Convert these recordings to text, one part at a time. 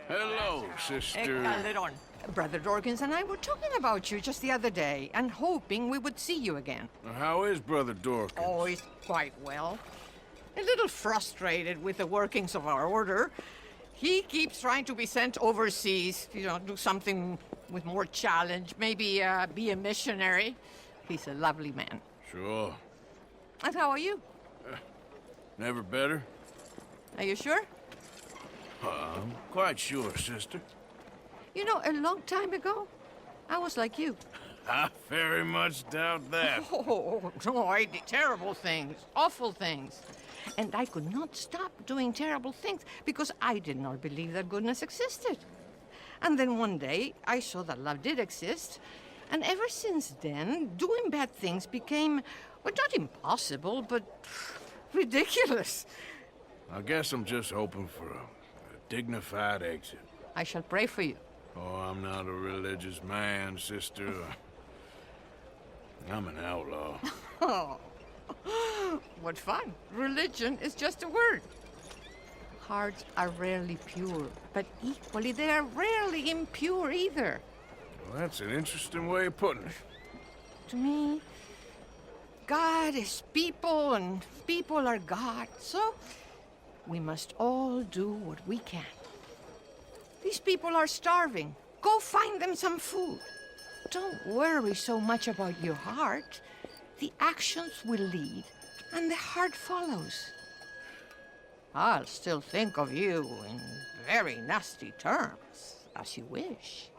Hello, sister. Calderon. Brother Dorkins and I were talking about you just the other day and hoping we would see you again. How is Brother Dorkins? Oh, he's quite well. A little frustrated with the workings of our order. He keeps trying to be sent overseas, do something with more challenge, maybe be a missionary. He's a lovely man. Sure. And how are you? Never better? Are you sure? I'm quite sure, sister. You know, a long time ago, I was like you. I very much doubt that. Oh, no, I did terrible things, awful things. And I could not stop doing terrible things because I did not believe that goodness existed. And then one day, I saw that love did exist. And ever since then, doing bad things became, well, not impossible, but ridiculous. I guess I'm just hoping for a dignified exit. I shall pray for you. Oh, I'm not a religious man, sister. I'm an outlaw. Oh, what fun. Religion is just a word. Hearts are rarely pure, but equally they are rarely impure either. Well, that's an interesting way of putting it. To me, God is people and people are God, so we must all do what we can. These people are starving. Go find them some food. Don't worry so much about your heart. The actions will lead, and the heart follows. I'll still think of you in very nasty terms, as you wish.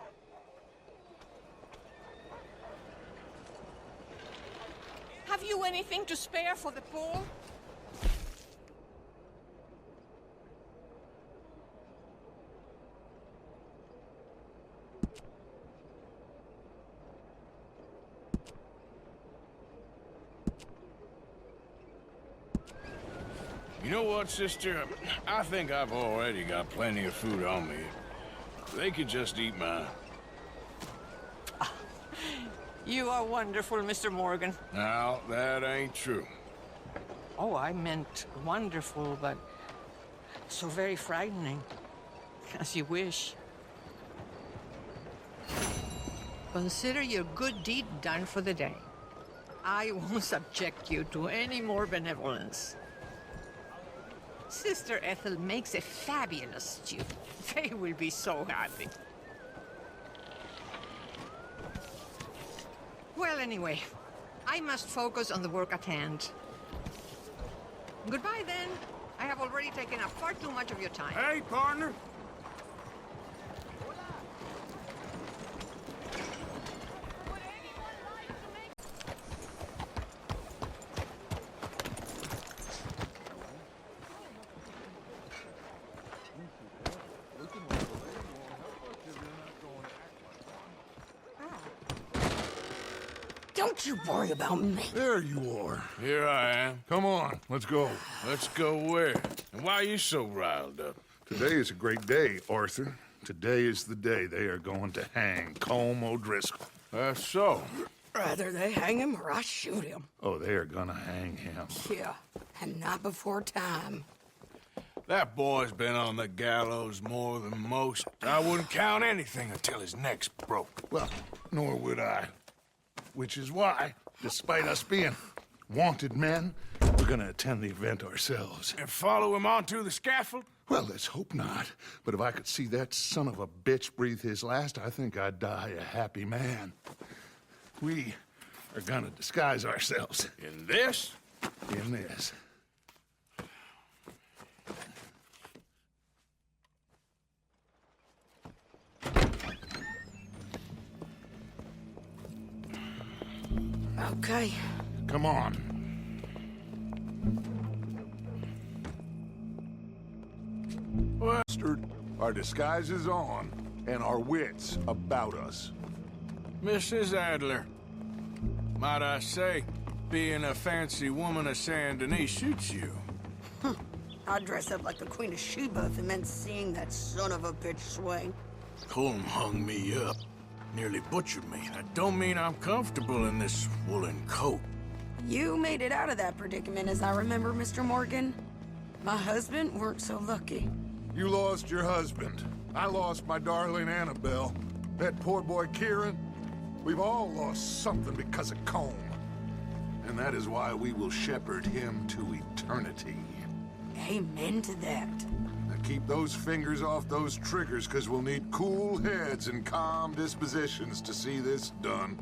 Have you anything to spare for the poor? You know what, sister? I think I've already got plenty of food on me. They could just eat mine. You are wonderful, Mr. Morgan. Now, that ain't true. Oh, I meant wonderful, but so very frightening. As you wish. Consider your good deed done for the day. I won't subject you to any more benevolence. Sister Ethel makes a fabulous stew. They will be so happy. Well, anyway, I must focus on the work at hand. Goodbye, then. I have already taken up far too much of your time. Hey, partner. Don't you worry about me. There you are. Here I am. Come on, let's go. Let's go where? And why are you so riled up? Today is a great day, Arthur. Today is the day they are going to hang Colm O'Driscoll. That's so. Rather they hang him or I shoot him. Oh, they are gonna hang him. Yeah, and not before time. That boy's been on the gallows more than most. I wouldn't count anything until his neck's broke. Well, nor would I. Which is why, despite us being wanted men, we're gonna attend the event ourselves. And follow him onto the scaffold? Well, let's hope not. But if I could see that son of a bitch breathe his last, I think I'd die a happy man. We are gonna disguise ourselves. In this? In this. Okay. Come on. Bastard, our disguise is on, and our wits about us. Mrs. Adler. Might I say, being a fancy woman of Saint Denis suits you. I'd dress up like the Queen of Sheba if it meant seeing that son of a bitch swing. Colm hung me up. Nearly butchered me. That don't mean I'm comfortable in this woolen coat. You made it out of that predicament, as I remember, Mr. Morgan. My husband weren't so lucky. You lost your husband. I lost my darling Annabelle. That poor boy Kieran. We've all lost something because of Combe. And that is why we will shepherd him to eternity. Amen to that. Now keep those fingers off those triggers, because we'll need cool heads and calm dispositions to see this done.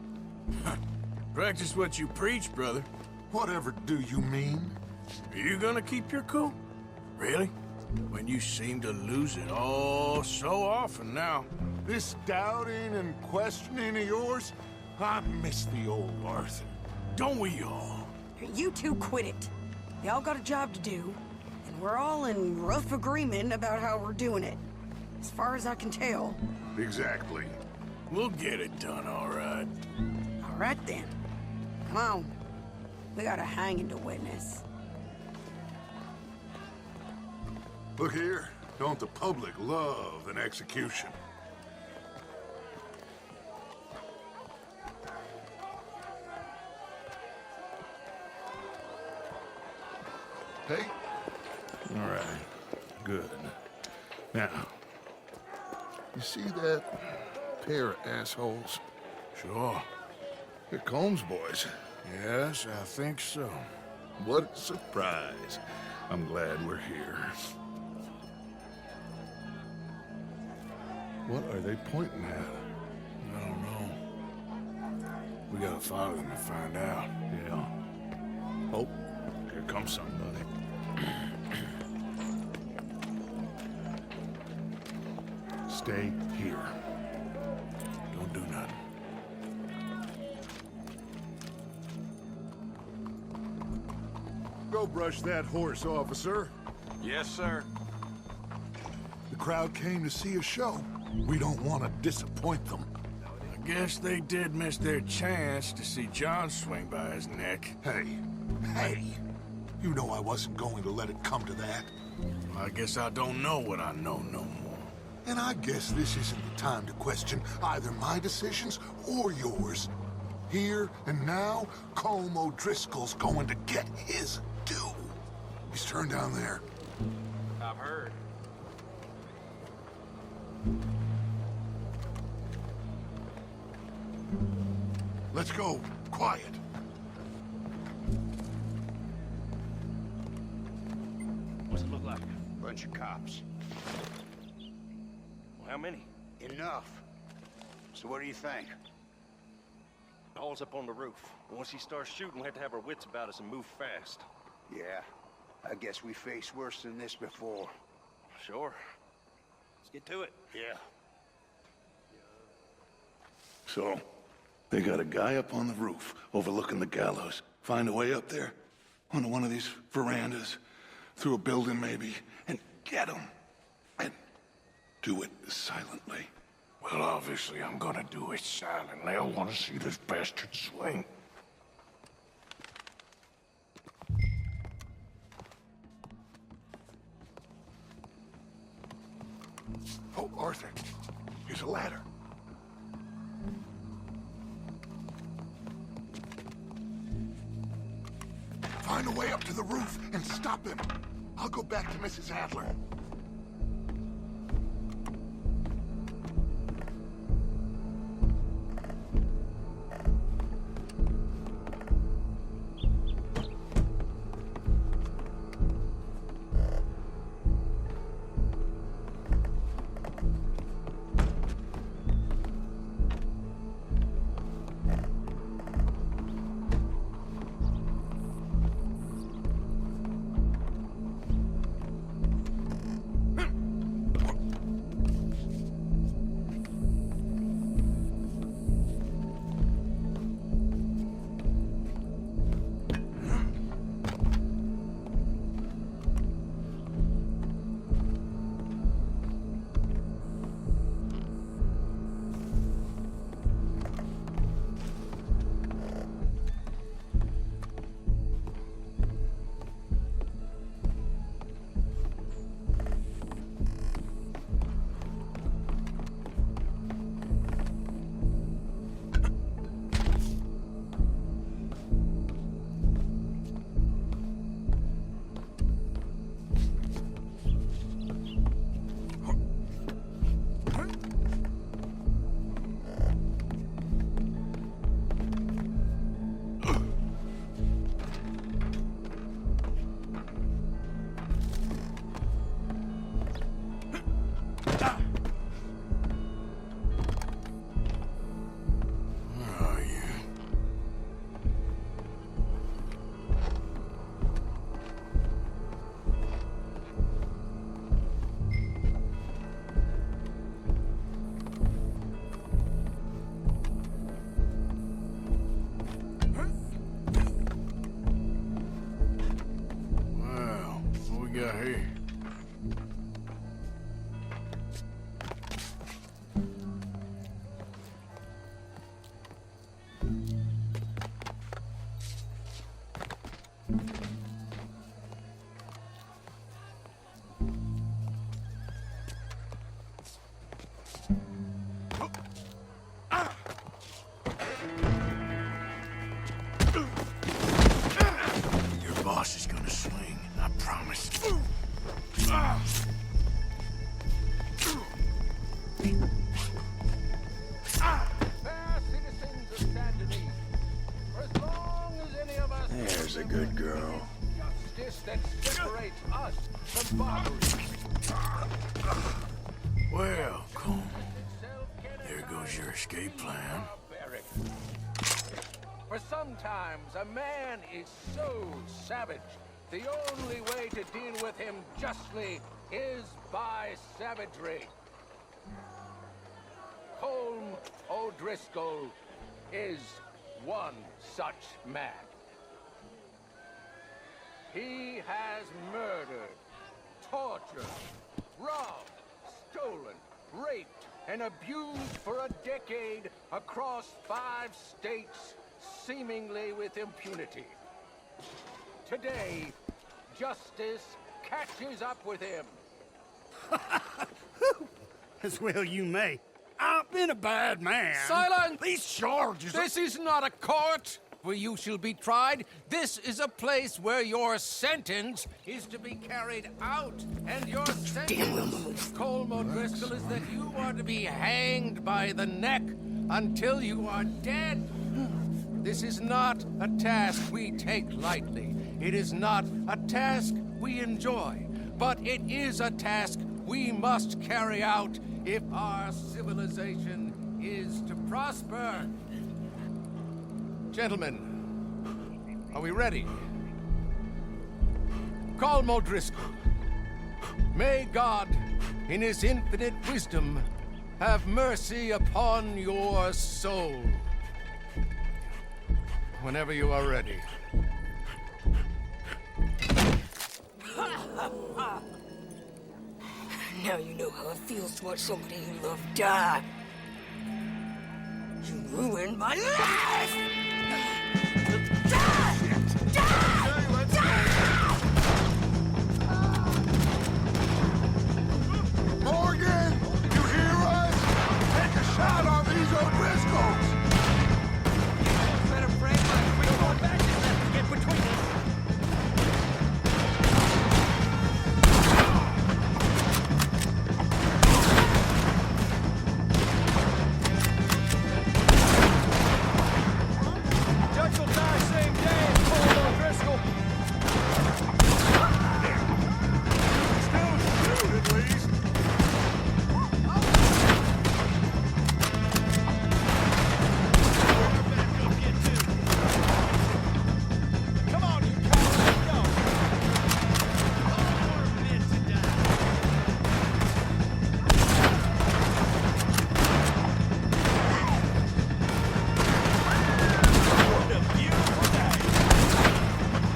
Practice what you preach, brother. Whatever do you mean? Are you gonna keep your cool? Really? When you seem to lose it all so often now. This doubting and questioning of yours, I miss the old Arthur. Don't we all? You two quit it. Y'all got a job to do, and we're all in rough agreement about how we're doing it. As far as I can tell. Exactly. We'll get it done, all right. All right then. Come on. We got a hanging to witness. Look here, don't the public love an execution? Hey? All right, good. Now, you see that pair of assholes? Sure. They're Combs boys. Yes, I think so. What a surprise. I'm glad we're here. What are they pointing at? I don't know. We gotta follow them to find out. Yeah. Oh, here comes somebody. Stay here. Don't do nothing. Go brush that horse, officer. Yes, sir. The crowd came to see a show. We don't want to disappoint them. I guess they did miss their chance to see John swing by his neck. Hey, you know I wasn't going to let it come to that. I guess I don't know what I know no more. And I guess this isn't the time to question either my decisions or yours. Here and now, Colm O'Driscoll's going to get his due. He's turned down there. I've heard. Let's go. Quiet. What's it look like? Bunch of cops. Well, how many? Enough. So what do you think? All's up on the roof. Once he starts shooting, we'll have to have our wits about us and move fast. Yeah, I guess we faced worse than this before. Sure. Let's get to it. Yeah. So, they got a guy up on the roof overlooking the gallows. Find a way up there, onto one of these verandas, through a building maybe, and get him. And do it silently. Well, obviously, I'm gonna do it silently. I want to see this bastard swing. Oh, Arthur, here's a ladder. Find a way up to the roof and stop him. I'll go back to Mrs. Adler. was your escape plan? For sometimes a man is so savage, the only way to deal with him justly is by savagery. Colm O'Driscoll is one such man. He has murdered, tortured, robbed, stolen, raped, and abused for a decade across 5 states, seemingly with impunity. Today, justice catches up with him. As well you may. I've been a bad man. Silence! These charges are... This is not a court where you shall be tried. This is a place where your sentence is to be carried out. And your sentence, Colm O'Driscoll, is that you are to be hanged by the neck until you are dead. This is not a task we take lightly. It is not a task we enjoy. But it is a task we must carry out if our civilization is to prosper. Gentlemen, are we ready? Colm O'Driscoll, may God, in his infinite wisdom, have mercy upon your soul. Whenever you are ready. Now you know how it feels to watch somebody you love die. You ruined my life! Morgan, you hear us? Take a shot on these O'Driscolls! Better frame like we go back and get between us. Judge will die same day as Colm O'Driscoll. Still shoot, at least. Come on, you cowards, let's go.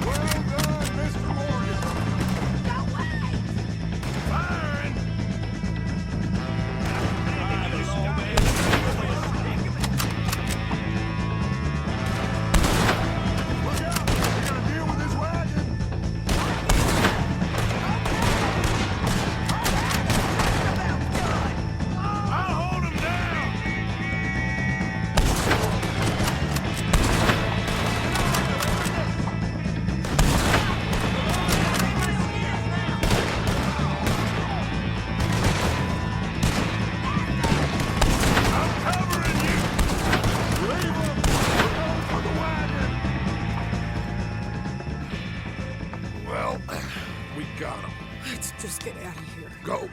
Well done, Mr. Morgan. Firing! Look out! We gotta deal with this wagon! I'll hold him down! I'm covering you! Leave him! We're going for the wagon! Well, we got him. Let's just get out of here. Go!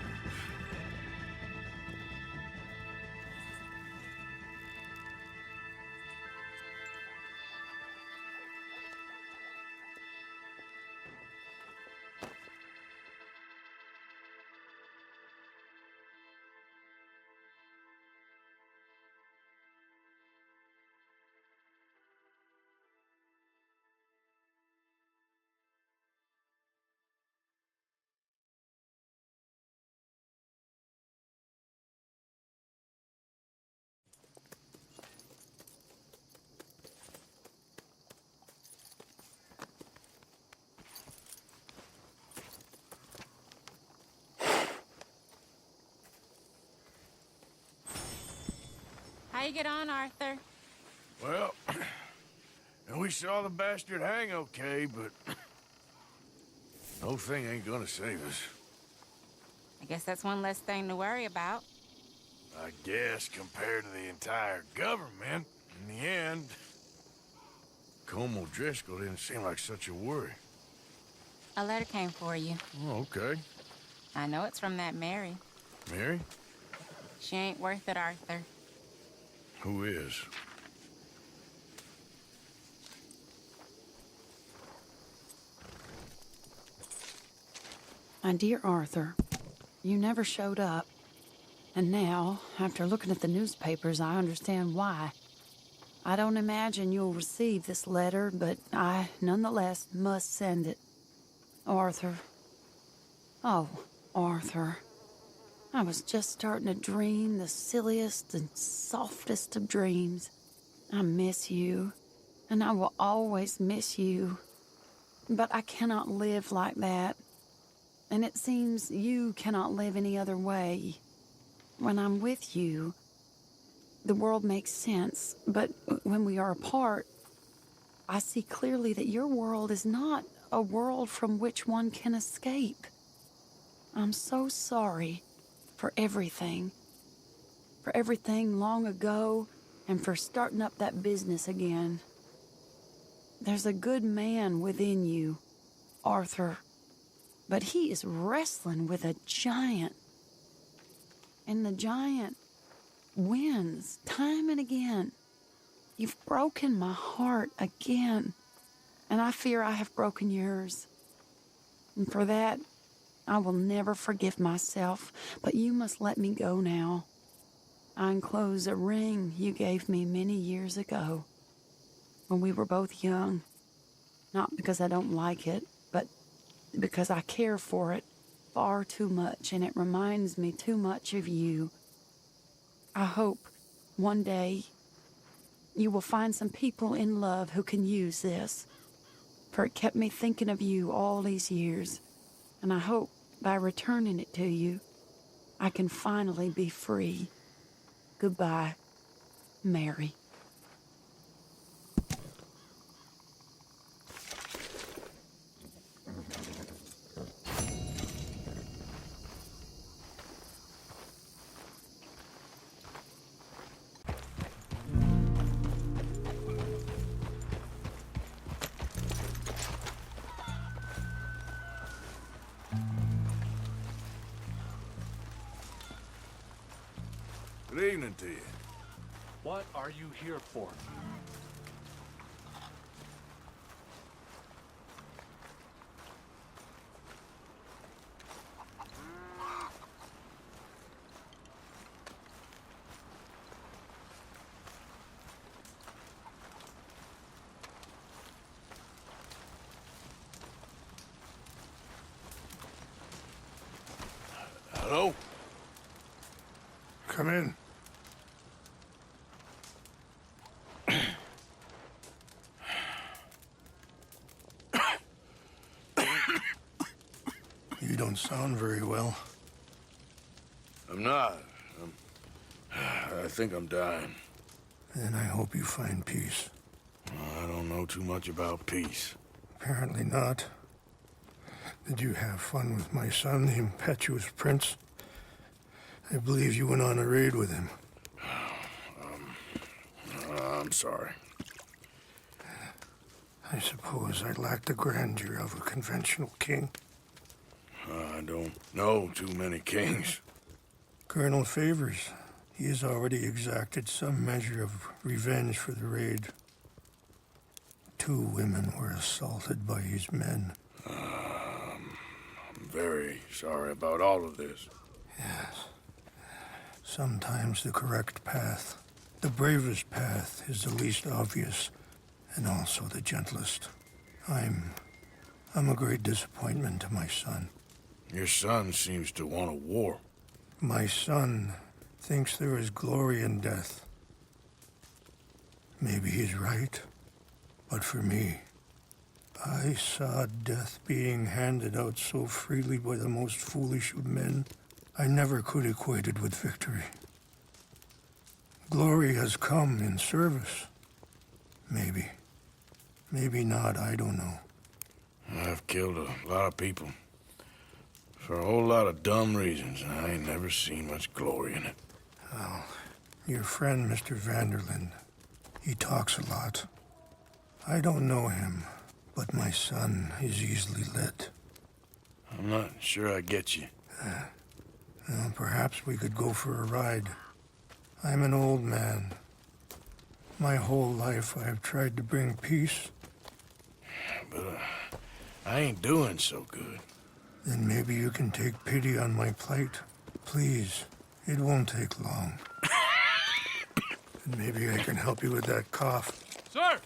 How you get on, Arthur? Well, we saw the bastard hang okay, but the whole thing ain't gonna save us. I guess that's one less thing to worry about. I guess compared to the entire government, in the end, Colm O'Driscoll didn't seem like such a worry. A letter came for you. Oh, okay. I know it's from that Mary. Mary? She ain't worth it, Arthur. Who is? My dear Arthur, you never showed up. And now, after looking at the newspapers, I understand why. I don't imagine you'll receive this letter, but I, nonetheless, must send it. Arthur. Oh, Arthur. I was just starting to dream the silliest and softest of dreams. I miss you, and I will always miss you. But I cannot live like that. And it seems you cannot live any other way. When I'm with you, the world makes sense, but when we are apart, I see clearly that your world is not a world from which one can escape. I'm so sorry for everything long ago, and for starting up that business again. There's a good man within you, Arthur. But he is wrestling with a giant. And the giant wins time and again. You've broken my heart again. And I fear I have broken yours. And for that, I will never forgive myself. But you must let me go now. I enclose a ring you gave me many years ago, when we were both young. Not because I don't like it, but because I care for it far too much, and it reminds me too much of you. I hope one day you will find some people in love who can use this, for it kept me thinking of you all these years, and I hope by returning it to you, I can finally be free. Goodbye, Mary. Good evening to you. What are you here for? Hello? Come in. You don't sound very well. I'm not. I think I'm dying. Then I hope you find peace. I don't know too much about peace. Apparently not. Did you have fun with my son, the impetuous prince? I believe you went on a raid with him. I'm sorry. I suppose I lack the grandeur of a conventional king. I don't know too many kings. Colonel Favors, he has already exacted some measure of revenge for the raid. 2 women were assaulted by his men. I'm very sorry about all of this. Yes. Sometimes the correct path, the bravest path, is the least obvious, and also the gentlest. I'm a great disappointment to my son. Your son seems to want a war. My son thinks there is glory in death. Maybe he's right, but for me, I saw death being handed out so freely by the most foolish of men, I never could equate it with victory. Glory has come in service. Maybe. Maybe not, I don't know. I've killed a lot of people. For a whole lot of dumb reasons, and I ain't never seen much glory in it. Well, your friend, Mr. Vanderlyn, he talks a lot. I don't know him, but my son is easily led. I'm not sure I get you. Well, perhaps we could go for a ride. I'm an old man, My whole life I have tried to bring peace. But I ain't doing so good. Then maybe you can take pity on my plight. Please, it won't take long. And maybe I can help you with that cough. Sir!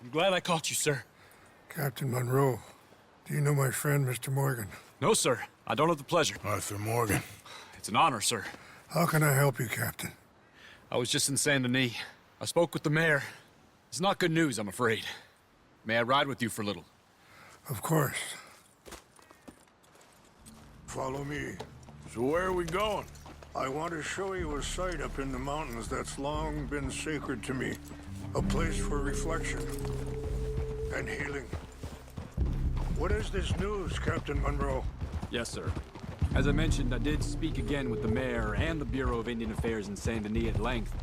I'm glad I caught you, sir. Captain Monroe, do you know my friend, Mr. Morgan? No, sir. I don't have the pleasure. Arthur Morgan. It's an honor, sir. How can I help you, Captain? I was just in Saint Denis. I spoke with the mayor. It's not good news, I'm afraid. May I ride with you for a little? Of course. Follow me. So where are we going? I want to show you a site up in the mountains that's long been sacred to me. A place for reflection and healing. What is this news, Captain Monroe? Yes, sir. As I mentioned, I did speak again with the mayor and the Bureau of Indian Affairs in Saint Denis at length.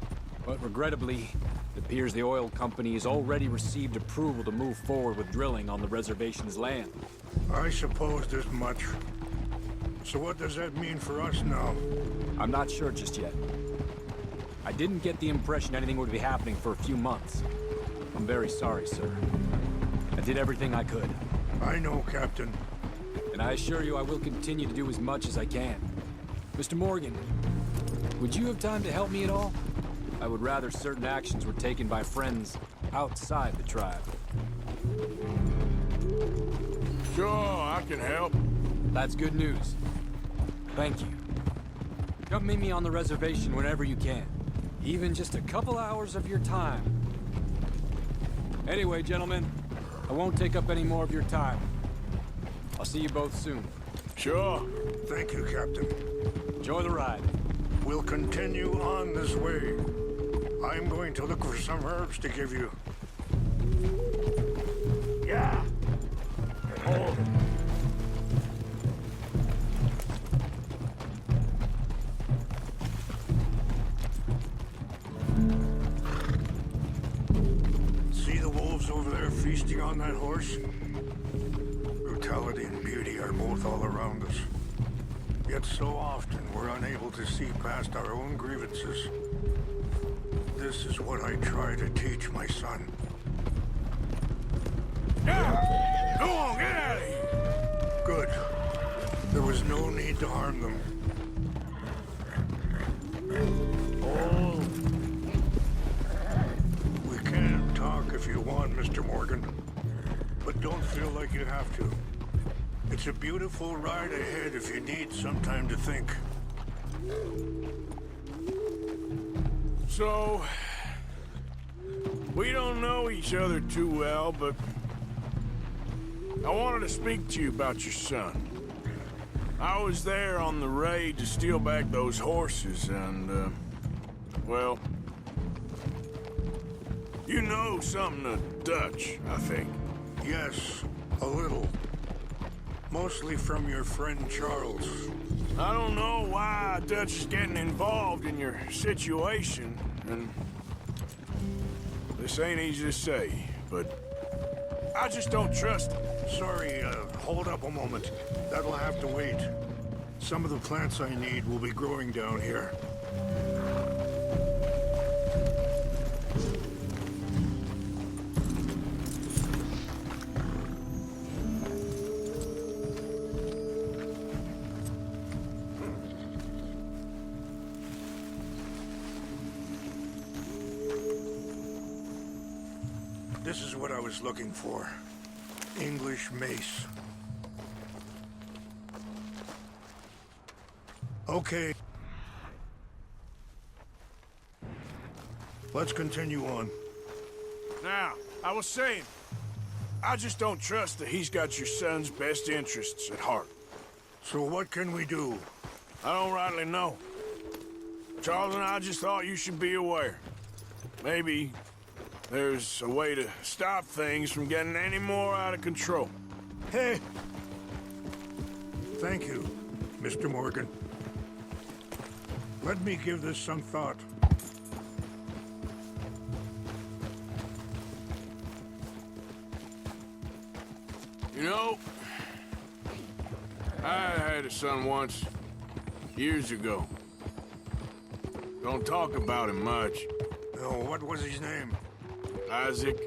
But regrettably, it appears the oil company has already received approval to move forward with drilling on the reservation's land. I supposed as much. So what does that mean for us now? I'm not sure just yet. I didn't get the impression anything would be happening for a few months. I'm very sorry, sir. I did everything I could. I know, Captain. And I assure you I will continue to do as much as I can. Mr. Morgan, would you have time to help me at all? I would rather certain actions were taken by friends outside the tribe. Sure, I can help. That's good news. Thank you. Come meet me on the reservation whenever you can. Even just a couple hours of your time. Anyway, gentlemen, I won't take up any more of your time. I'll see you both soon. Sure. Thank you, Captain. Enjoy the ride. We'll continue on this way. I'm going to look for some herbs to give you. Yeah. Hold it. See the wolves over there feasting on that horse? Brutality and beauty are both all around us. Yet so often we're unable to see past our own grievances. This is what I try to teach my son. Yeah! Go on, get out of here! Good. There was no need to harm them. Oh. We can talk if you want, Mr. Morgan. But don't feel like you have to. It's a beautiful ride ahead if you need some time to think. So, we don't know each other too well, but I wanted to speak to you about your son. I was there on the raid to steal back those horses, and, well, you know something of Dutch, I think. Yes, a little. Mostly from your friend Charles. I don't know why Dutch is getting involved in your situation, and this ain't easy to say, but I just don't trust him. Sorry, hold up a moment. That'll have to wait. Some of the plants I need will be growing down here. This is what I was looking for. English mace. Okay. Let's continue on. Now, I was saying, I just don't trust that he's got your son's best interests at heart. So what can we do? I don't rightly know. Charles and I just thought you should be aware. Maybe there's a way to stop things from getting any more out of control. Hey! Thank you, Mr. Morgan. Let me give this some thought. You know, I had a son once, years ago. Don't talk about him much. No, what was his name? Isaac.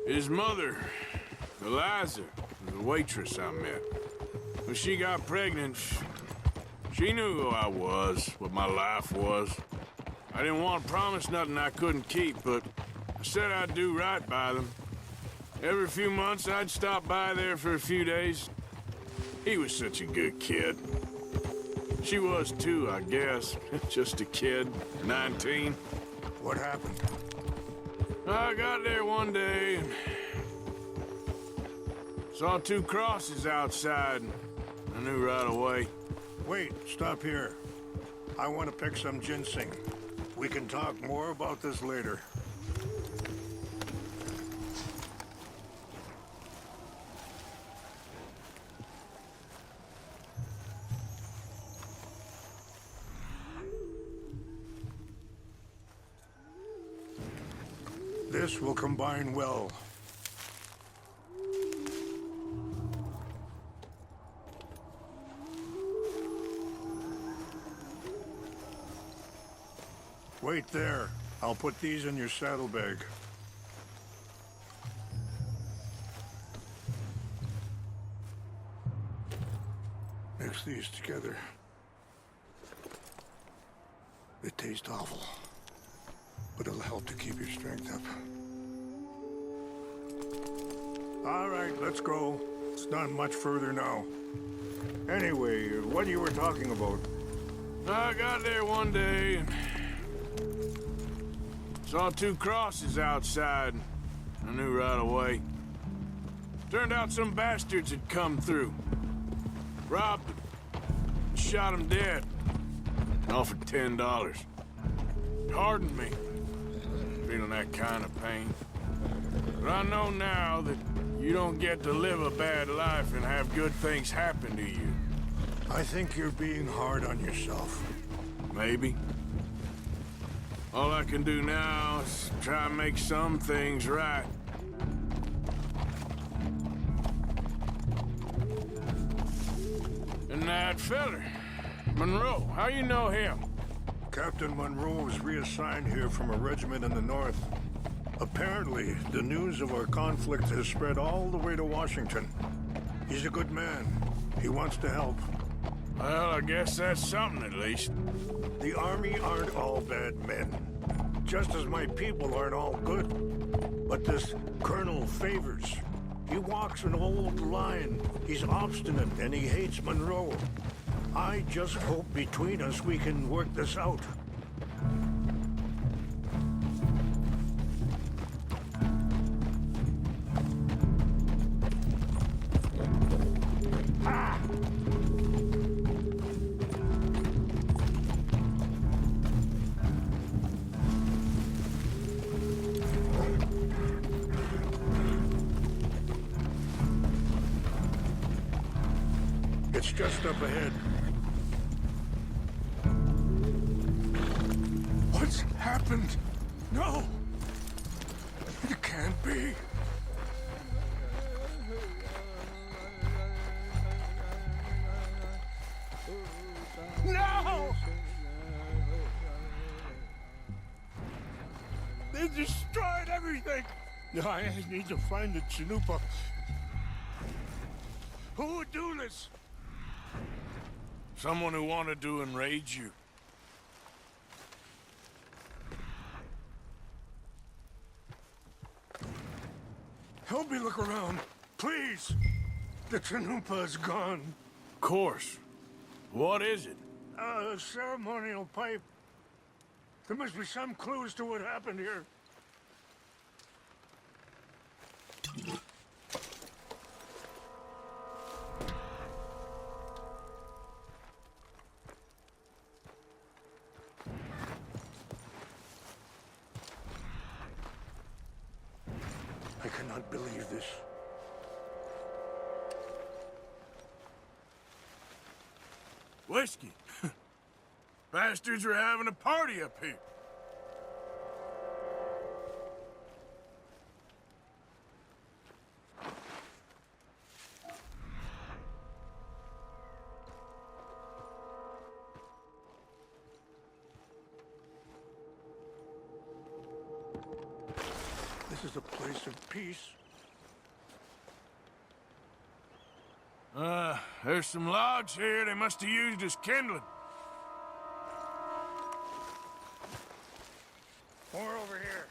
His mother, Eliza, was a waitress I met. When she got pregnant, she knew who I was, what my life was. I didn't want to promise nothing I couldn't keep, but I said I'd do right by them. Every few months, I'd stop by there for a few days. He was such a good kid. She was too, I guess. Just a kid, 19. What happened? I got there one day and saw 2 crosses outside. I knew right away. Wait, stop here. I want to pick some ginseng. We can talk more about this later. This will combine well. Wait there. I'll put these in your saddlebag. Mix these together. They taste awful, but it'll help to keep your strength up. All right, let's go. It's not much further now. Anyway, what you were talking about? I got there one day and saw 2 crosses outside. I knew right away. Turned out some bastards had come through. Robbed them. Shot them dead. Offered $10. Hardened me. Feeling that kind of pain. But I know now that you don't get to live a bad life and have good things happen to you. I think you're being hard on yourself. Maybe. All I can do now is try and make some things right. And that feller, Monroe, how you know him? Captain Monroe was reassigned here from a regiment in the north. Apparently, the news of our conflict has spread all the way to Washington. He's a good man. He wants to help. Well, I guess that's something at least. The Army aren't all bad men. Just as my people aren't all good. But this Colonel Favors, he walks an old line. He's obstinate and he hates Monroe. I just hope between us we can work this out. It's just up ahead. What's happened? No! It can't be. No! They destroyed everything! No, I need to find the Chanupa. Who would do this? Someone who wanted to enrage you. Help me look around, please. The Chanupa is gone. Of course. What is it? A ceremonial pipe. There must be some clues to what happened here. I cannot believe this. Whiskey. Bastards are having a party up here. This is a place of peace. There's some logs here they must have used as kindling. More over here.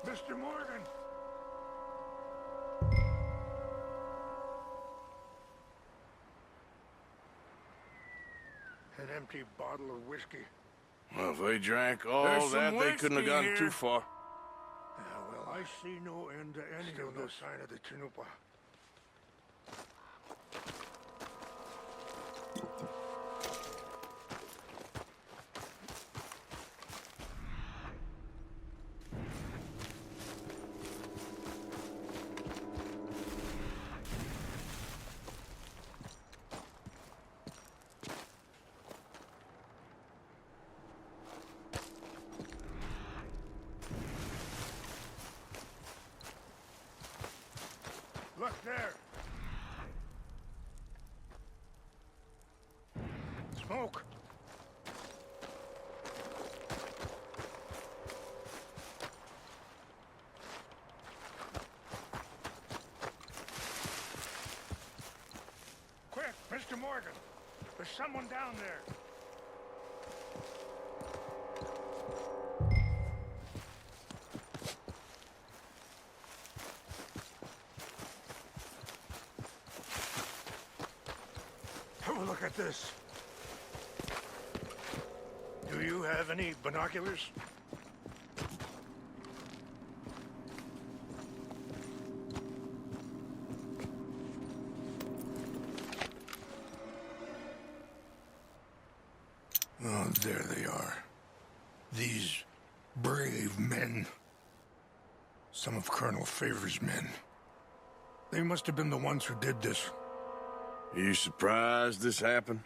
Mr. Morgan! An empty bottle of whiskey. Well, if they drank all There's that, some they couldn't have whiskey gotten here. too far. Yeah, well, I see no end to any Still of no this. Sign of the Chanupa. Look there. Smoke. Quick, Mr. Morgan. There's someone down there. Have a look at this. Do you have any binoculars? Oh, there they are. These brave men. Some of Colonel Favor's men. They must have been the ones who did this. Are you surprised this happened?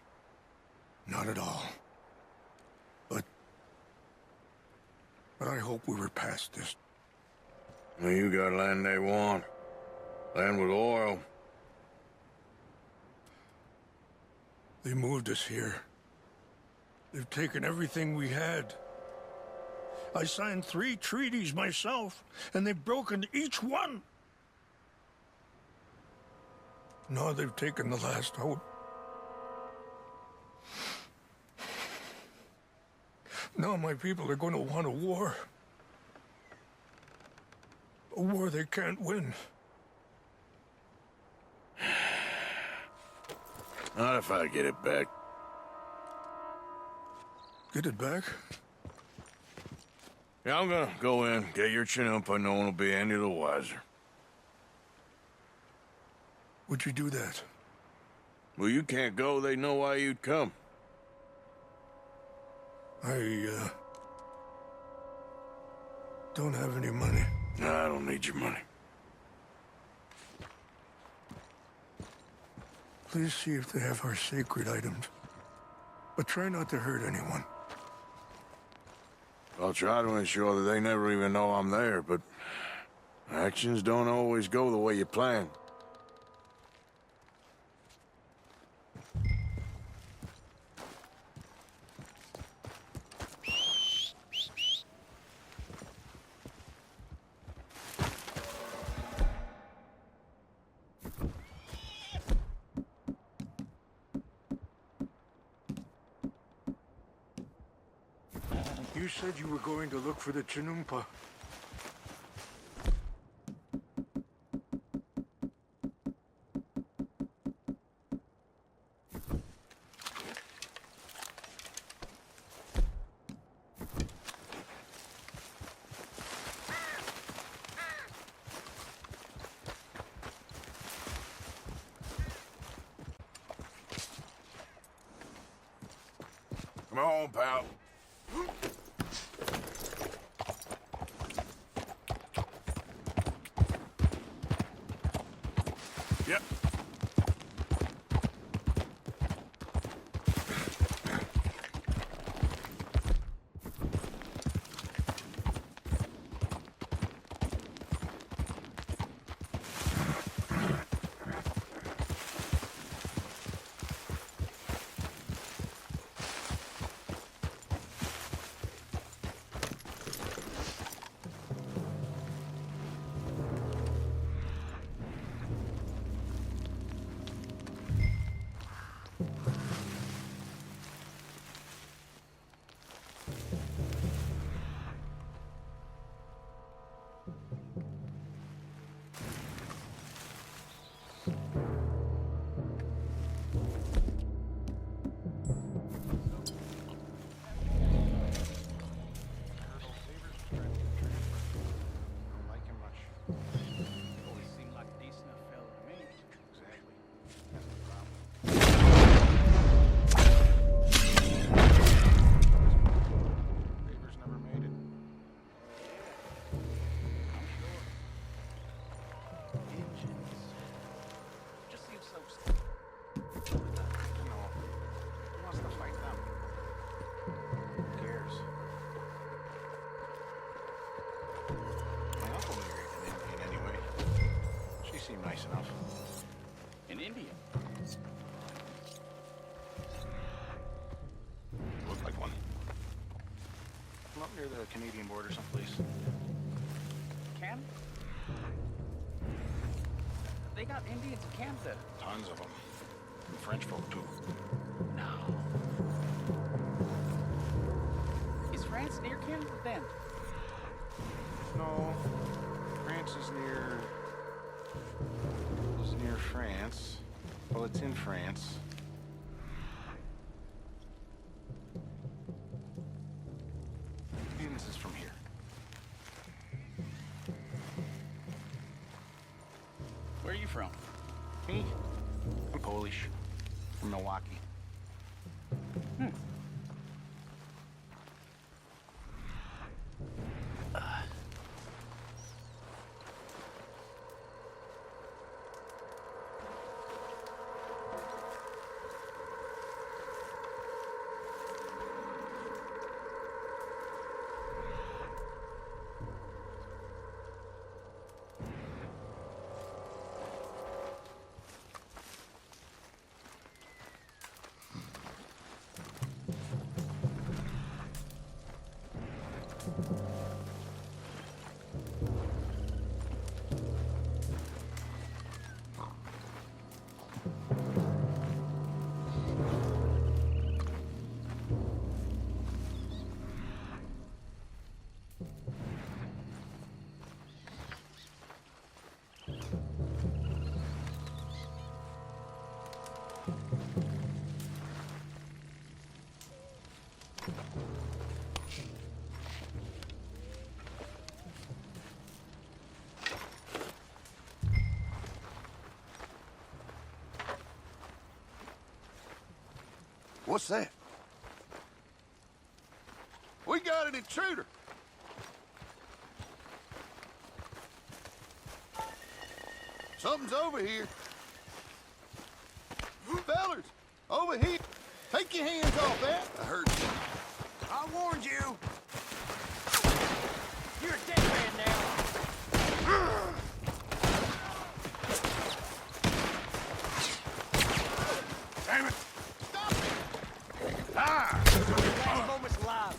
Not at all. But I hope we were past this. Well, you got land they want. Land with oil. They moved us here. They've taken everything we had. I signed 3 treaties myself, and they've broken each one. Now they've taken the last hope. Now my people are going to want a war. A war they can't win. Not if I get it back. Get it back? Yeah, I'm gonna go in, get your Chanupa, no one will be any the wiser. Would you do that? Well, you can't go, they know why you'd come. I don't have any money. No, I don't need your money. Please see if they have our sacred items. But try not to hurt anyone. I'll try to ensure that they never even know I'm there, but actions don't always go the way you plan. You said you were going to look for the Chinumpa. Come on, pal. Yep. seem nice enough. An Indian. Look like one. I'm up near the Canadian border someplace. Canada? They got Indians in Canada. Tons of them. And French folk, too. No. Is France near Canada then? No. France is near France. Well, it's in France. And this is from here. Where are you from? Me? I'm Polish. From Milwaukee. What's that? We got an intruder. Something's over here. Fellers, over here. Take your hands off that. I heard you. I warned you. You're a dead man now. Damn it. Stop it. Ah! Last moment's alive.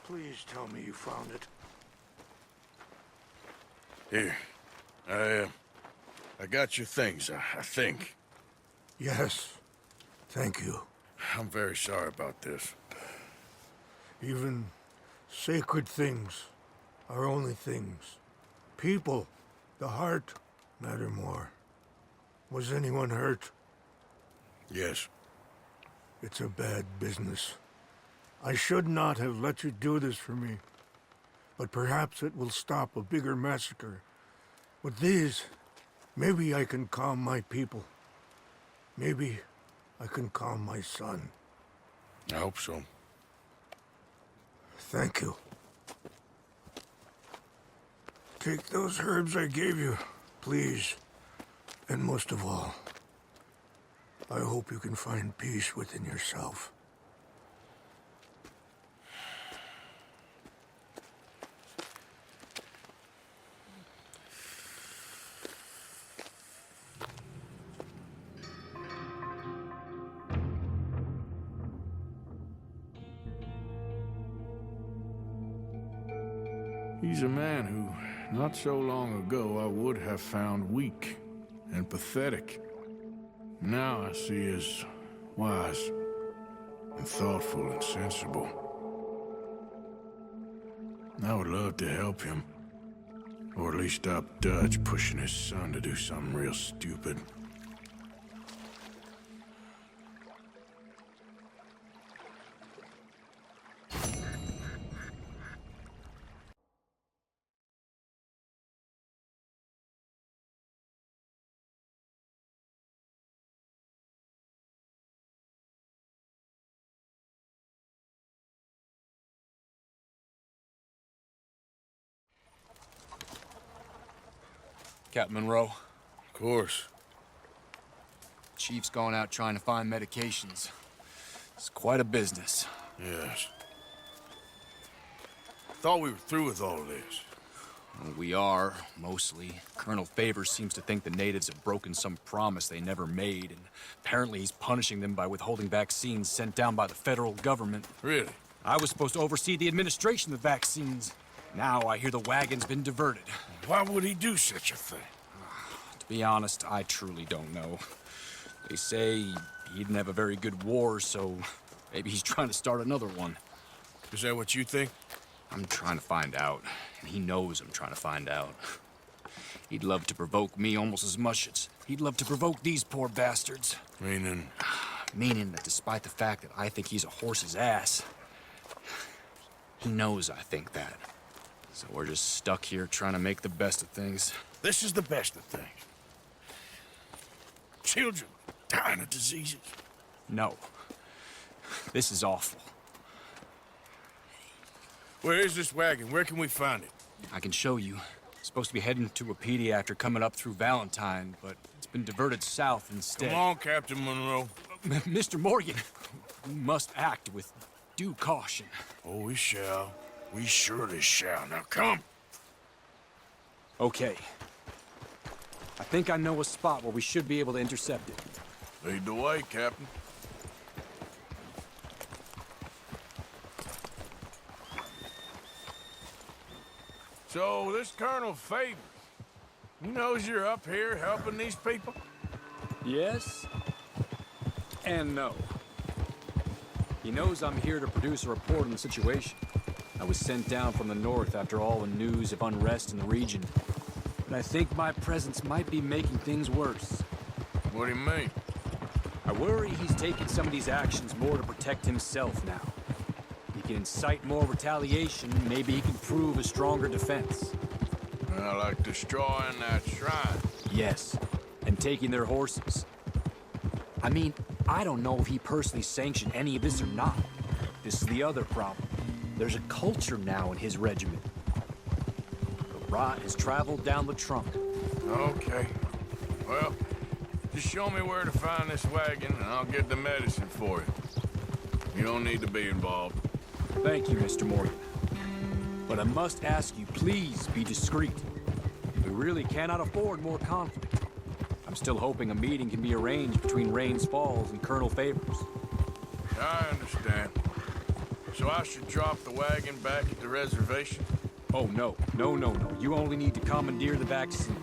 Please tell me you found it. Here. I got your things, I think. Yes. Thank you. I'm very sorry about this. Even sacred things are only things. People, the heart, matter more. Was anyone hurt? Yes. It's a bad business. I should not have let you do this for me. But perhaps it will stop a bigger massacre. With these, maybe I can calm my people. Maybe I can calm my son. I hope so. Thank you. Take those herbs I gave you, please. And most of all, I hope you can find peace within yourself. He's a man who, not so long ago, I would have found weak and pathetic. Now I see as wise and thoughtful and sensible. I would love to help him, or at least stop Dutch pushing his son to do something real stupid. Captain Monroe. Of course. Chief's gone out trying to find medications. It's quite a business. Yes. Thought we were through with all this. Well, we are, mostly. Colonel Favors seems to think the natives have broken some promise they never made, and apparently he's punishing them by withholding vaccines sent down by the federal government. Really? I was supposed to oversee the administration of the vaccines. Now I hear the wagon's been diverted. Why would he do such a thing? To be honest, I truly don't know. They say he didn't have a very good war, so maybe he's trying to start another one. Is that what you think? I'm trying to find out, and he knows I'm trying to find out. He'd love to provoke me almost as much as he'd love to provoke these poor bastards. Meaning? Meaning that despite the fact that I think he's a horse's ass, he knows I think that. So we're just stuck here trying to make the best of things. This is the best of things. Children dying of diseases. No. This is awful. Where is this wagon? Where can we find it? I can show you. It's supposed to be heading to a PD after coming up through Valentine, but it's been diverted south instead. Come on, Captain Monroe. Mr. Morgan, we must act with due caution. Oh, we shall. We surely shall. Now come. Okay. I think I know a spot where we should be able to intercept it. Lead the way, Captain. So, this Colonel Favors, he knows you're up here helping these people? Yes and no. He knows I'm here to produce a report on the situation. I was sent down from the north after all the news of unrest in the region. But I think my presence might be making things worse. What do you mean? I worry he's taking some of these actions more to protect himself now. He can incite more retaliation, maybe he can prove a stronger defense. Like destroying that shrine. Yes, and taking their horses. I mean, I don't know if he personally sanctioned any of this or not. This is the other problem. There's a culture now in his regiment. The rot has traveled down the trunk. Okay. Well, just show me where to find this wagon, and I'll get the medicine for you. You don't need to be involved. Thank you, Mr. Morgan. But I must ask you, please be discreet. We really cannot afford more conflict. I'm still hoping a meeting can be arranged between Rains Falls and Colonel Favors. I understand. So I should drop the wagon back at the reservation? Oh, no. No. You only need to commandeer the vaccine.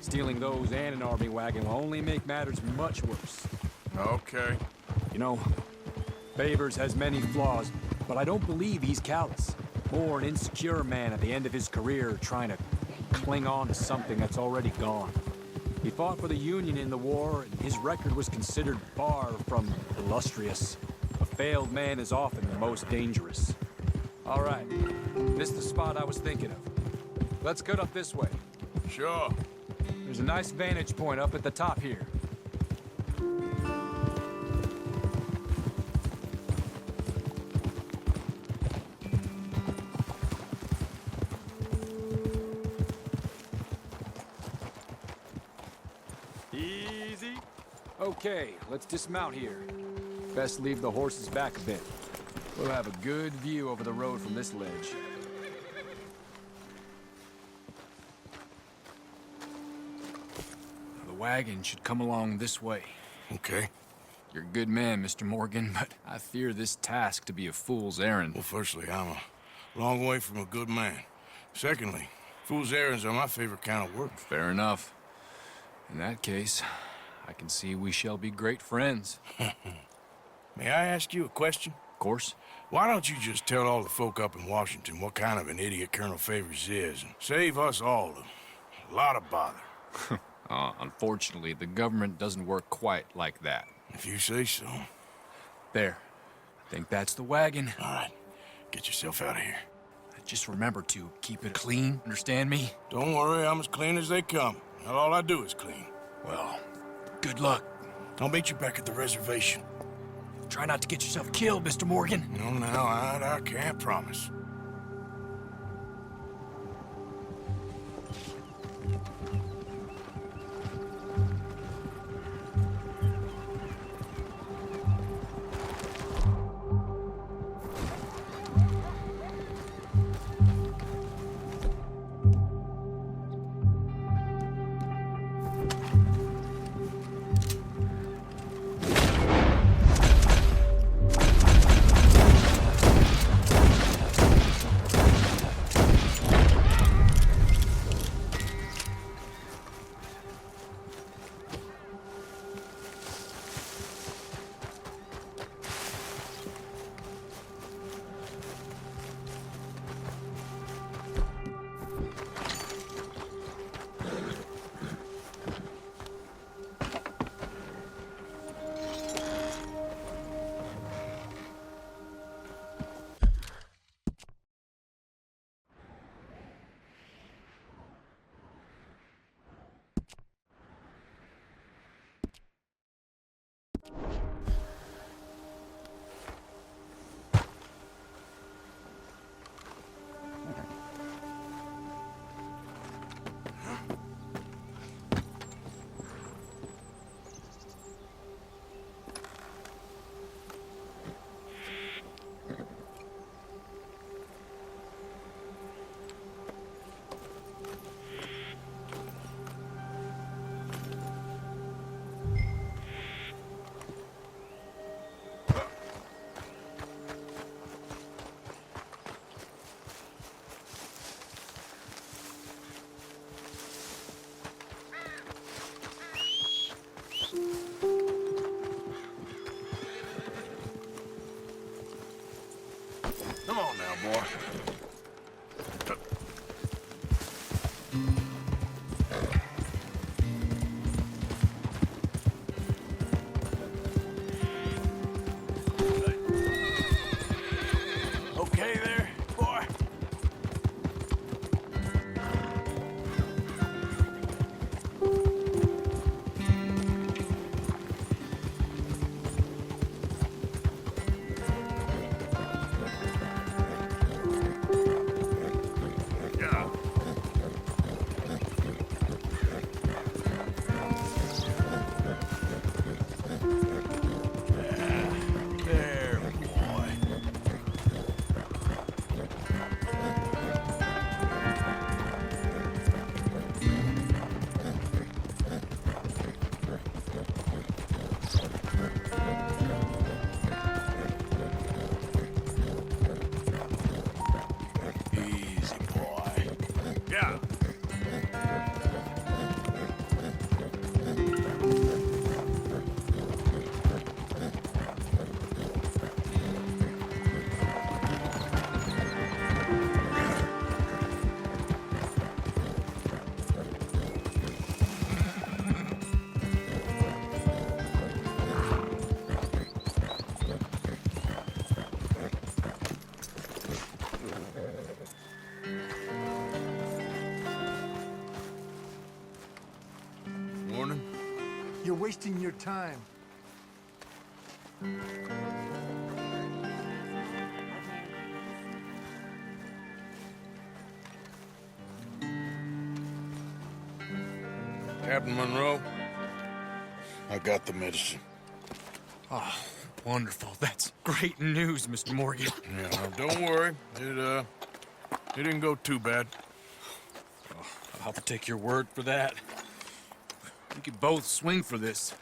Stealing those and an army wagon will only make matters much worse. Okay. You know, Favors has many flaws, but I don't believe he's callous. More an insecure man at the end of his career trying to cling on to something that's already gone. He fought for the Union in the war, and his record was considered far from illustrious. A failed man is often the most dangerous. All right, this is the spot I was thinking of. Let's cut up this way. Sure. There's a nice vantage point up at the top here. Easy. Okay, let's dismount here. Best leave the horses back a bit. We'll have a good view over the road from this ledge. The wagon should come along this way. Okay. You're a good man, Mr. Morgan, but I fear this task to be a fool's errand. Well, firstly, I'm a long way from a good man. Secondly, fool's errands are my favorite kind of work. Fair enough. In that case, I can see we shall be great friends. May I ask you a question? Of course. Why don't you just tell all the folk up in Washington what kind of an idiot Colonel Favors is and save us all a lot of bother? Unfortunately, the government doesn't work quite like that. If you say so. There. I think that's the wagon. All right. Get yourself out of here. Just remember to keep it clean, understand me? Don't worry, I'm as clean as they come. Not all I do is clean. Well, good luck. I'll meet you back at the reservation. Try not to get yourself killed, Mr. Morgan. No, I can't promise. Yeah. Morning. You're wasting your time. Captain Monroe, I got the medicine. Oh, wonderful. That's great news, Mr. Morgan. Yeah, well, don't worry. It didn't go too bad. Oh, I'll have to take your word for that. We could both swing for this.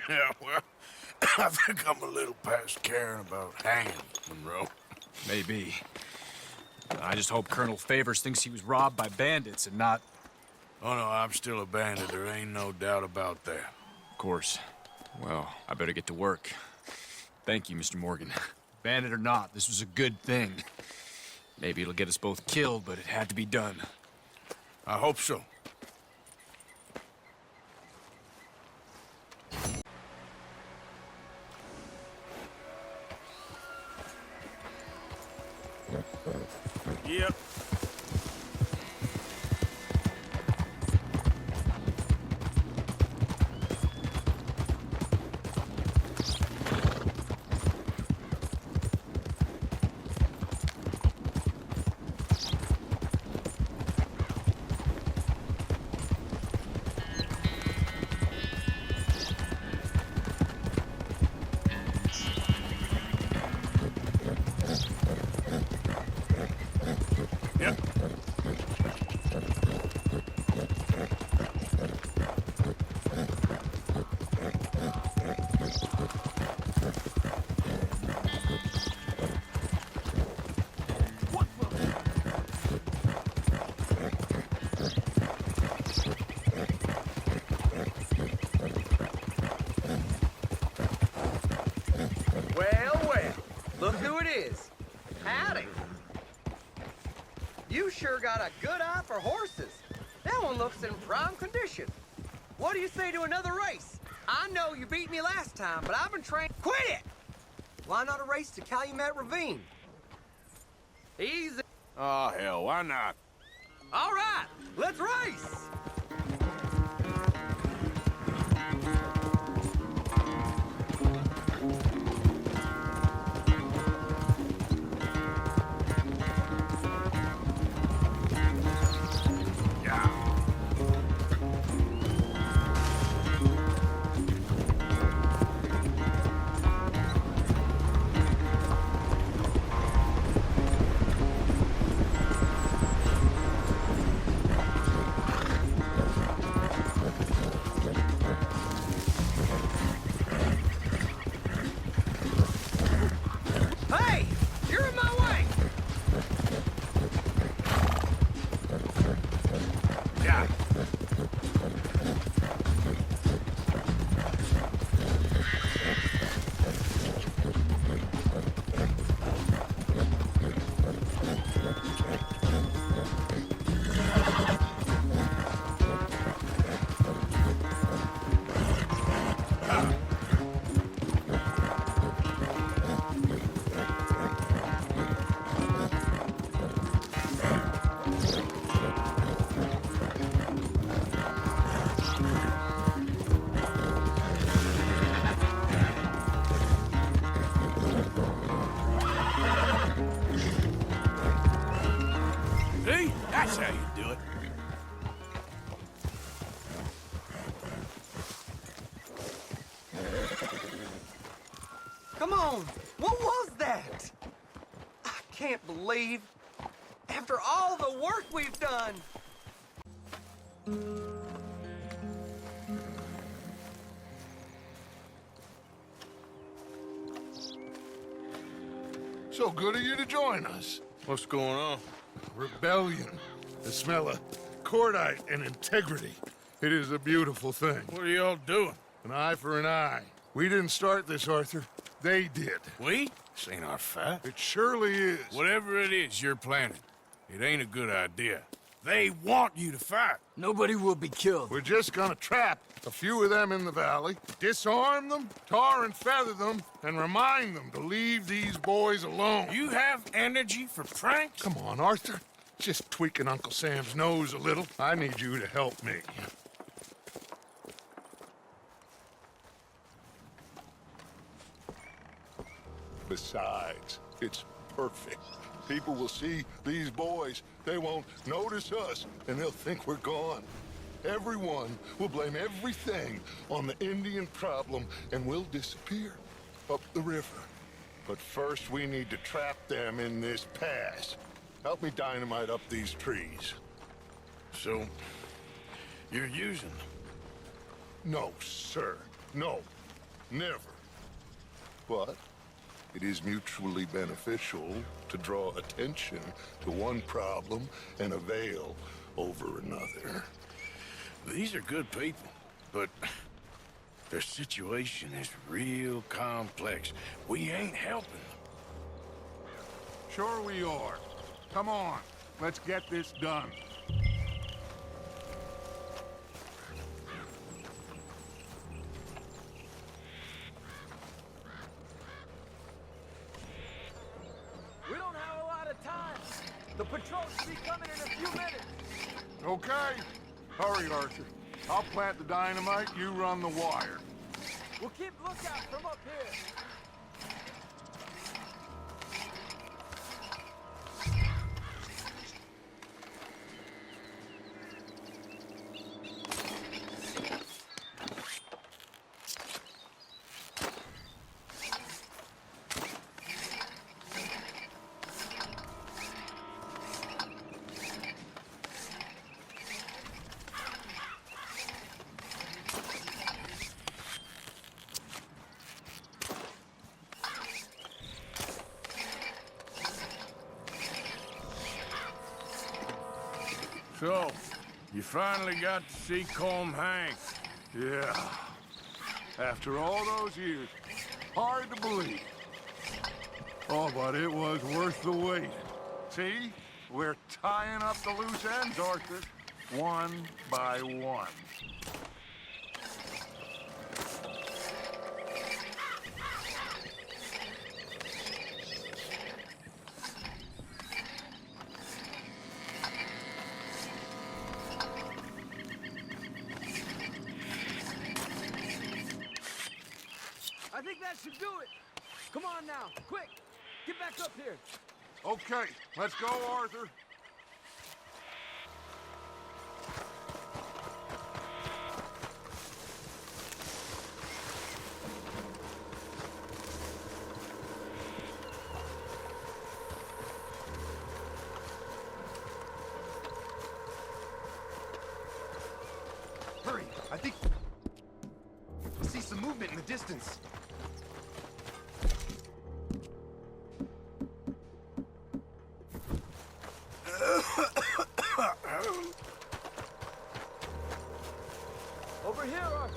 Yeah, well, I think I'm a little past caring about hanging, Monroe. Maybe. I just hope Colonel Favors thinks he was robbed by bandits and not... Oh, no, I'm still a bandit. There ain't no doubt about that. Of course. Well, I better get to work. Thank you, Mr. Morgan. Bandit or not, this was a good thing. Maybe it'll get us both killed, but it had to be done. I hope so. Yep. Yep. Well, well, look who it is. Howdy. You sure got a good eye for horses. That one looks in prime condition. What do you say to another race? I know you beat me last time, but I've been trained. Quit it! Why not a race to Calumet Ravine? Easy. Oh, hell, why not? All right, let's race! Hey, you're in my way! Yeah. See? That's how you do it. Come on, what was that? I can't believe, after all the work we've done. So good of you to join us. What's going on? Rebellion. The smell of cordite and integrity. It is a beautiful thing. What are y'all doing? An eye for an eye. We didn't start this, Arthur. They did. We? This ain't our fight. It surely is. Whatever it is you're planning, it ain't a good idea. They want you to fight. Nobody will be killed. We're just gonna trap a few of them in the valley, disarm them, tar and feather them, and remind them to leave these boys alone. You have energy for pranks? Come on, Arthur. Just tweaking Uncle Sam's nose a little. I need you to help me. Besides, it's perfect. People will see these boys. They won't notice us, and they'll think we're gone. Everyone will blame everything on the Indian problem, and we'll disappear up the river. But first, we need to trap them in this pass. Help me dynamite up these trees. So, you're using them? No, sir. No. Never. But it is mutually beneficial to draw attention to one problem and avail over another. These are good people, but their situation is real complex. We ain't helping them. Sure we are. Come on, let's get this done. We don't have a lot of time. The patrol should be coming in a few minutes. Okay. Hurry, Arthur. I'll plant the dynamite, you run the wire. We'll keep lookout from up here. So, you finally got to see Colm hang. Yeah. After all those years. Hard to believe. Oh, but it was worth the wait. See? We're tying up the loose ends, Arthur. One by one. I think that should do it. Come on now, quick. Get back up here. Okay, let's go, Arthur. Hurry, I think I see some movement in the distance. Over here, Arthur.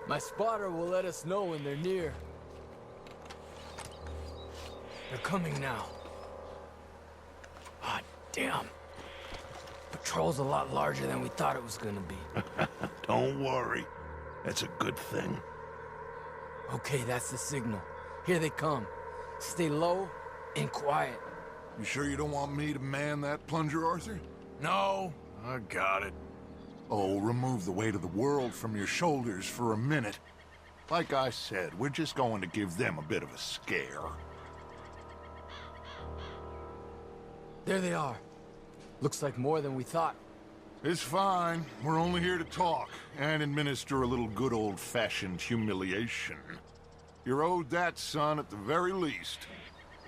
My spotter will let us know when they're near. They're coming now. Ah, damn. Patrol's a lot larger than we thought it was gonna be. Don't worry. That's a good thing. Okay, that's the signal. Here they come. Stay low and quiet. You sure you don't want me to man that plunger, Arthur? No, I got it. Oh, remove the weight of the world from your shoulders for a minute. Like I said, we're just going to give them a bit of a scare. There they are. Looks like more than we thought. It's fine. We're only here to talk and administer a little good old-fashioned humiliation. You're owed that, son, at the very least.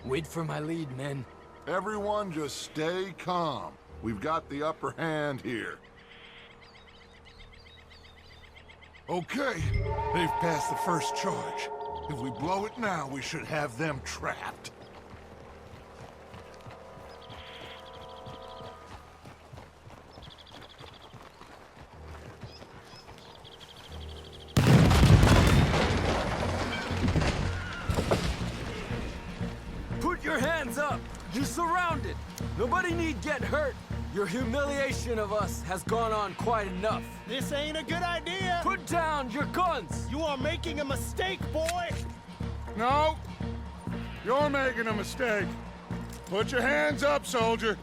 Wait for my lead, men. Everyone just stay calm. We've got the upper hand here. Okay, they've passed the first charge. If we blow it now, we should have them trapped. Put your hands up! You're surrounded! Nobody need get hurt! Your humiliation of us has gone on quite enough. This ain't a good idea! Put down your guns! You are making a mistake, boy! No! You're making a mistake. Put your hands up, soldier.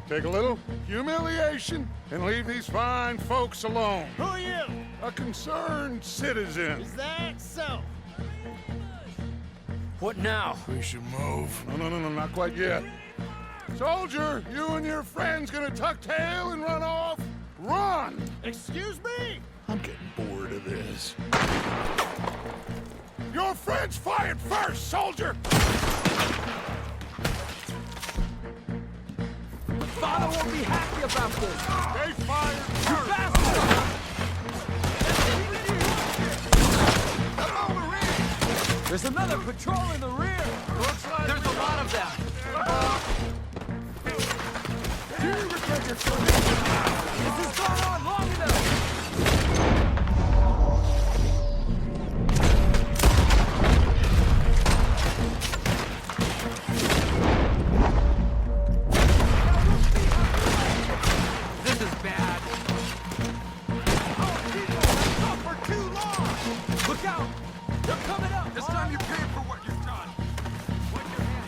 Take a little humiliation and leave these fine folks alone. Who are you? A concerned citizen. Is that so? What now? We should move. No, not quite yet. Soldier, you and your friends gonna tuck tail and run off? Run! Excuse me? I'm getting bored of this. Your friends fired first, soldier! Father won't be happy about this! They fired first! You bastard! There's another patrol in the rear! Looks like there's a lot of them! This has gone on long enough! This is bad. Our people have suffered too long! Look out! They're coming up! This time you pay for what you've done! Put your hand.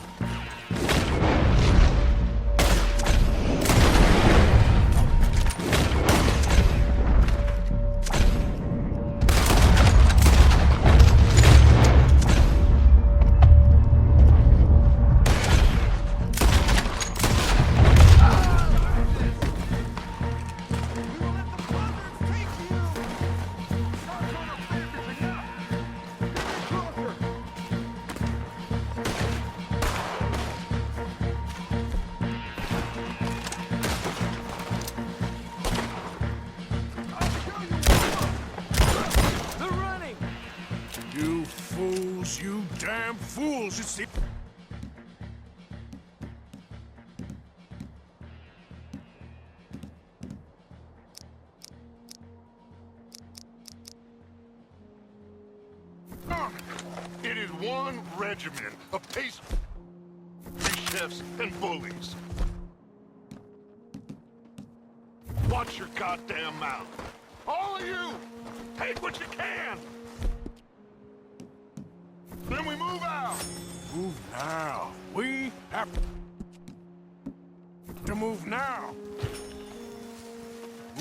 You damn fools! It's the... It is one regiment of pastry chefs and bullies. Watch your goddamn mouth. All of you, take what you can. Then we move out. Move now. We have to move now.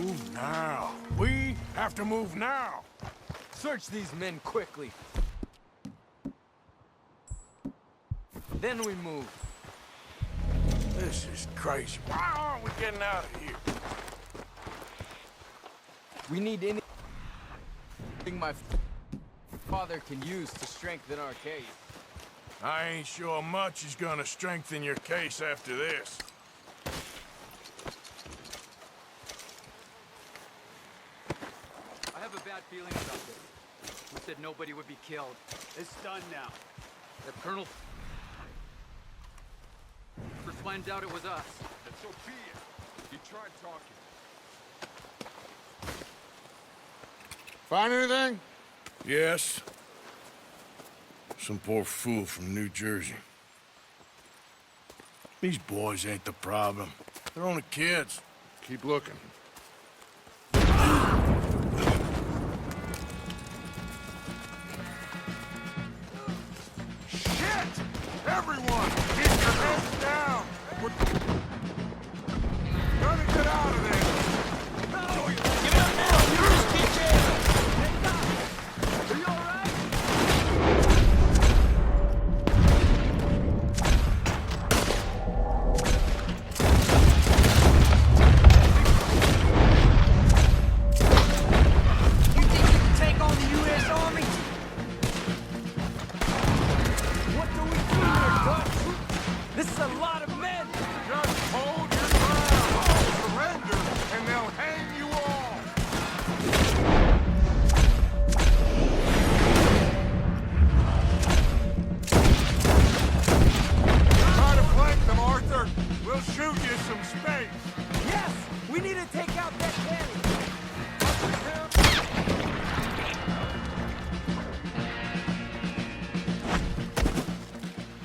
Move now. We have to move now. Search these men quickly. Then we move. This is crazy. Why aren't we getting out of here? We need anything my father can use to strengthen our case. I ain't sure much is gonna strengthen your case after this. I have a bad feeling about this. We said nobody would be killed. It's done now. If Colonel finds out it was us. And so be it. He tried talking. Find anything? Yes. Some poor fool from New Jersey. These boys ain't the problem. They're only kids. Keep looking. Shit! Everyone, keep your heads down! We're gonna get out of there! Give it up now! You just keep jamming! Are you all right? You think you can take on the U.S. Army? What do we do here, Dutch? This is a lot of men! Just hold your ground. Surrender.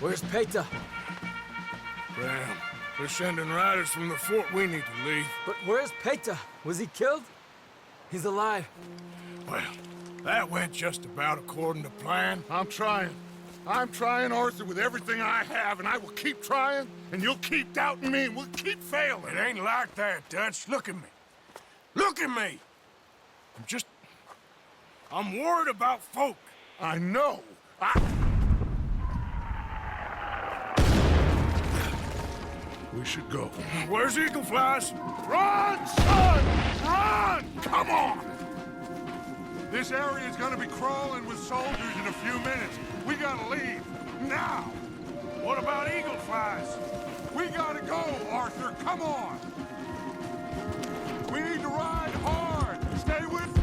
Where's Peta? Graham, they're sending riders from the fort. We need to leave. But where's Peta? Was he killed? He's alive. Well, that went just about according to plan. I'm trying, Arthur, with everything I have, and I will keep trying, and you'll keep doubting me, and we'll keep failing. It ain't like that, Dutch. Look at me. Look at me! I'm worried about folk. I know. We should go. Where's Eagle Flies? Run, son! Run! Come on! This area is gonna be crawling with soldiers in a few minutes. We gotta leave. Now! What about Eagle Flies? We gotta go, Arthur. Come on! We need to ride hard. Stay with me.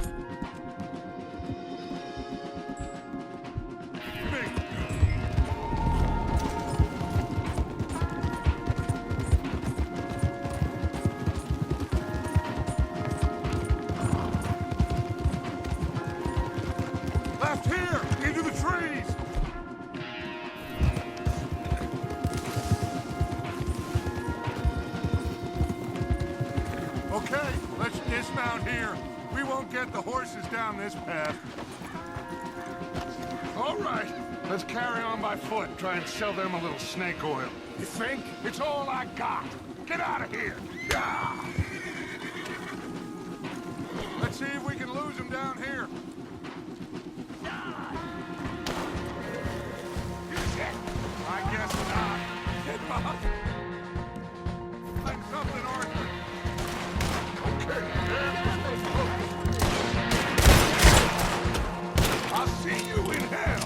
Left here, into the trees. Okay, let's dismount here. We won't get the horses down this path. All right, let's carry on by foot. Try and sell them a little snake oil. You think? It's all I got. Get out of here. Yeah. Let's see if we can lose them down here. I guess not. Get up. Like something, Arthur. Okay. I'll see you in hell.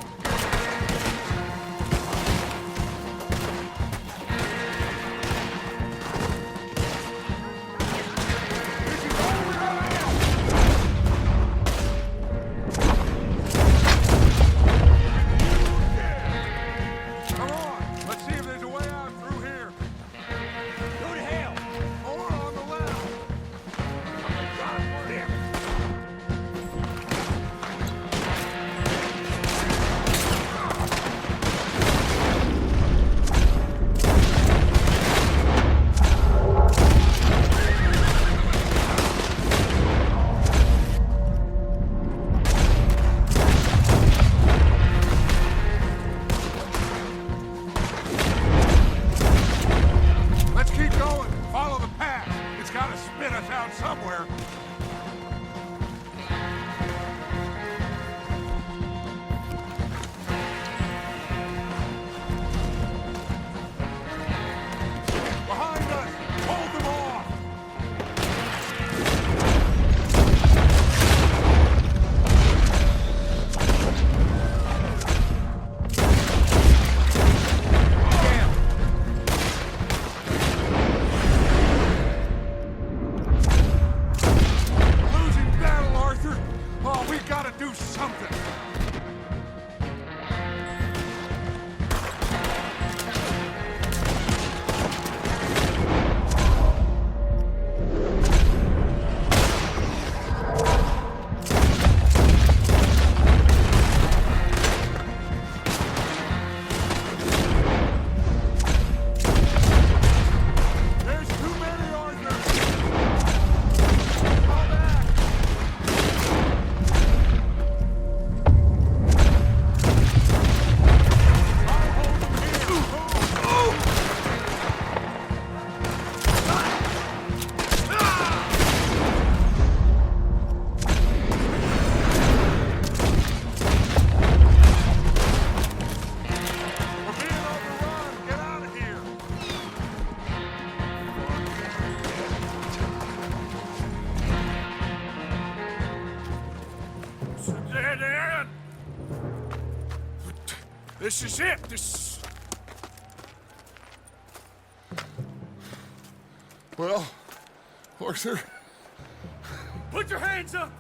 This is it. This... Well, Arthur... Put your hands up!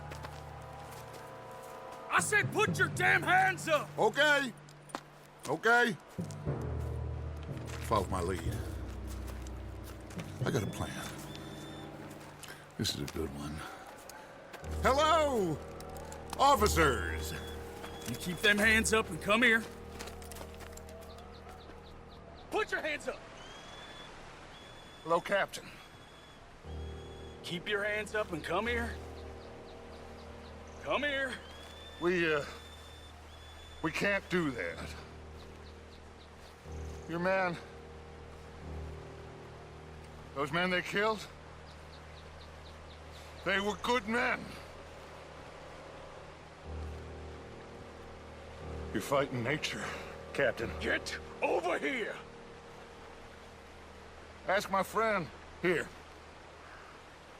I said put your damn hands up! Okay. Okay. Follow my lead. I got a plan. This is a good one. Hello, officers! You keep them hands up and come here. Put your hands up! Hello, Captain. Keep your hands up and come here. Come here. We can't do that. Your man... Those men they killed? They were good men. You're fighting nature, Captain. Get over here! Ask my friend here.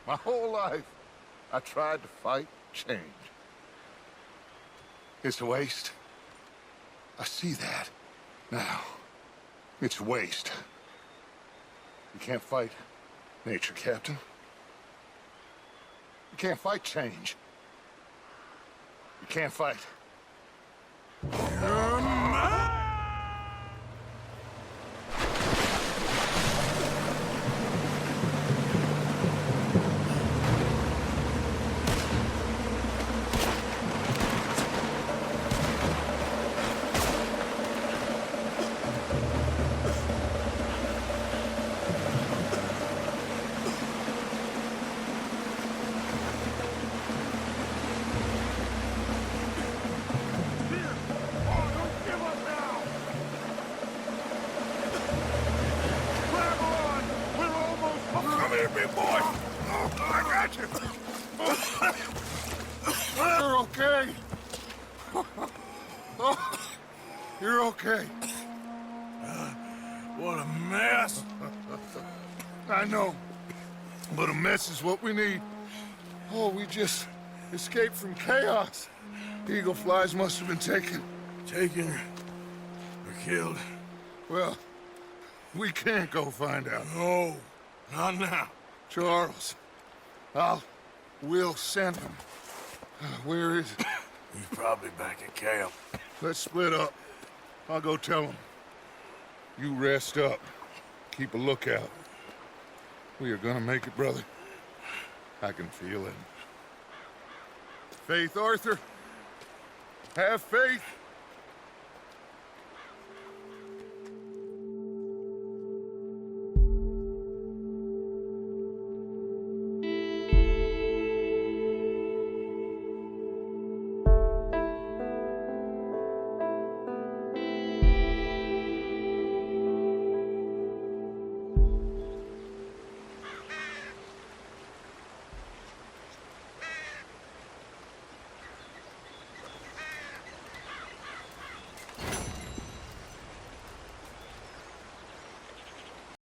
My whole life, I tried to fight change. It's a waste. I see that now. It's a waste. You can't fight nature, Captain. You can't fight change. You can't fight. You're okay. You're okay. What a mess. I know, but a mess is what we need. Oh, we just escaped from chaos. Eagle flies must have been taken. Taken or killed? Well, we can't go find out. No, not now. Charles, we'll send him. Where is he? He's probably back at camp. Let's split up. I'll go tell him. You rest up. Keep a lookout. We are gonna make it, brother. I can feel it. Faith, Arthur. Have faith.